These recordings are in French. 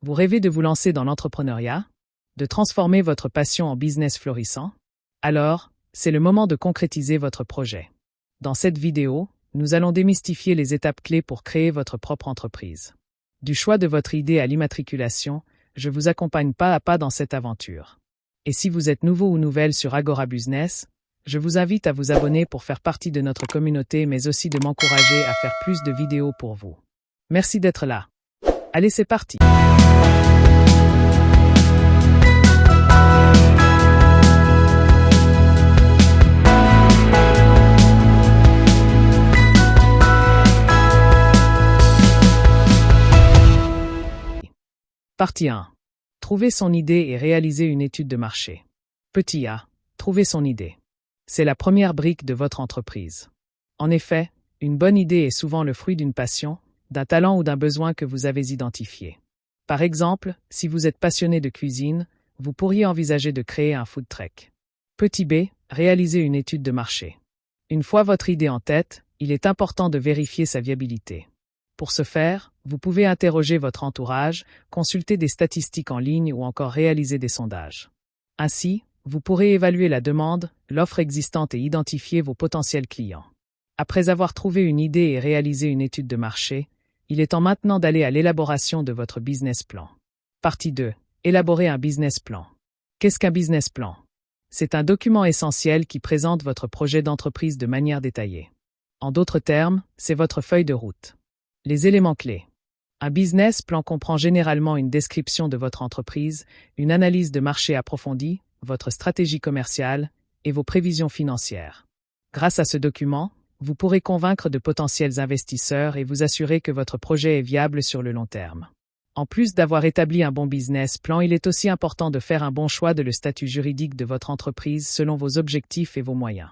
Vous rêvez de vous lancer dans l'entrepreneuriat? De transformer votre passion en business florissant? Alors, c'est le moment de concrétiser votre projet. Dans cette vidéo, nous allons démystifier les étapes clés pour créer votre propre entreprise. Du choix de votre idée à l'immatriculation, je vous accompagne pas à pas dans cette aventure. Et si vous êtes nouveau ou nouvelle sur Agora Business, je vous invite à vous abonner pour faire partie de notre communauté, mais aussi de m'encourager à faire plus de vidéos pour vous. Merci d'être là. Allez, c'est parti! Partie 1. Trouver son idée et réaliser une étude de marché. Petit a. Trouver son idée. C'est la première brique de votre entreprise. En effet, une bonne idée est souvent le fruit d'une passion, d'un talent ou d'un besoin que vous avez identifié. Par exemple, si vous êtes passionné de cuisine, vous pourriez envisager de créer un food truck. Petit b. Réaliser une étude de marché. Une fois votre idée en tête, il est important de vérifier sa viabilité. Pour ce faire, vous pouvez interroger votre entourage, consulter des statistiques en ligne ou encore réaliser des sondages. Ainsi, vous pourrez évaluer la demande, l'offre existante et identifier vos potentiels clients. Après avoir trouvé une idée et réalisé une étude de marché, il est temps maintenant d'aller à l'élaboration de votre business plan. Partie 2. Élaborer un business plan. Qu'est-ce qu'un business plan? C'est un document essentiel qui présente votre projet d'entreprise de manière détaillée. En d'autres termes, c'est votre feuille de route. Les éléments clés. Un business plan comprend généralement une description de votre entreprise, une analyse de marché approfondie, votre stratégie commerciale et vos prévisions financières. Grâce à ce document, vous pourrez convaincre de potentiels investisseurs et vous assurer que votre projet est viable sur le long terme. En plus d'avoir établi un bon business plan, il est aussi important de faire un bon choix de le statut juridique de votre entreprise selon vos objectifs et vos moyens.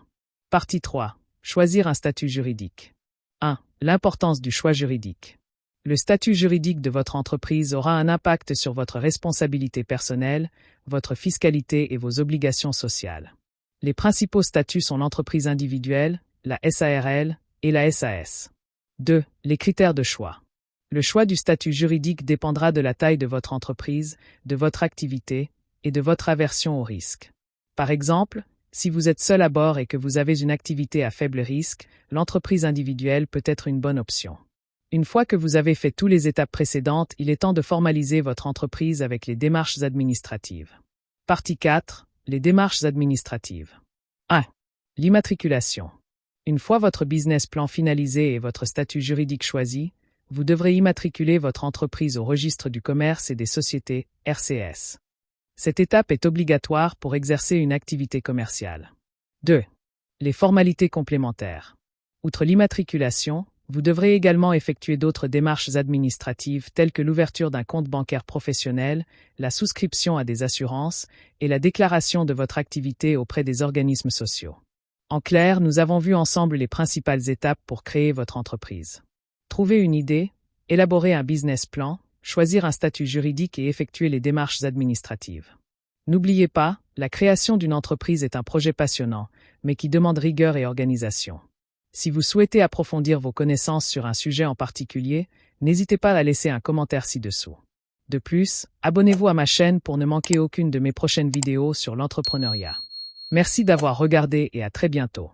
Partie 3. Choisir un statut juridique. 1. L'importance du choix juridique. Le statut juridique de votre entreprise aura un impact sur votre responsabilité personnelle, votre fiscalité et vos obligations sociales. Les principaux statuts sont l'entreprise individuelle, la SARL et la SAS. 2. Les critères de choix. Le choix du statut juridique dépendra de la taille de votre entreprise, de votre activité et de votre aversion au risque. Par exemple, si vous êtes seul à bord et que vous avez une activité à faible risque, l'entreprise individuelle peut être une bonne option. Une fois que vous avez fait toutes les étapes précédentes, il est temps de formaliser votre entreprise avec les démarches administratives. Partie 4. Les démarches administratives. 1. L'immatriculation. Une fois votre business plan finalisé et votre statut juridique choisi, vous devrez immatriculer votre entreprise au registre du commerce et des sociétés, RCS. Cette étape est obligatoire pour exercer une activité commerciale. 2. Les formalités complémentaires. Outre l'immatriculation, vous devrez également effectuer d'autres démarches administratives telles que l'ouverture d'un compte bancaire professionnel, la souscription à des assurances et la déclaration de votre activité auprès des organismes sociaux. En clair, nous avons vu ensemble les principales étapes pour créer votre entreprise. Trouver une idée, élaborer un business plan, choisir un statut juridique et effectuer les démarches administratives. N'oubliez pas, la création d'une entreprise est un projet passionnant, mais qui demande rigueur et organisation. Si vous souhaitez approfondir vos connaissances sur un sujet en particulier, n'hésitez pas à laisser un commentaire ci-dessous. De plus, abonnez-vous à ma chaîne pour ne manquer aucune de mes prochaines vidéos sur l'entrepreneuriat. Merci d'avoir regardé et à très bientôt.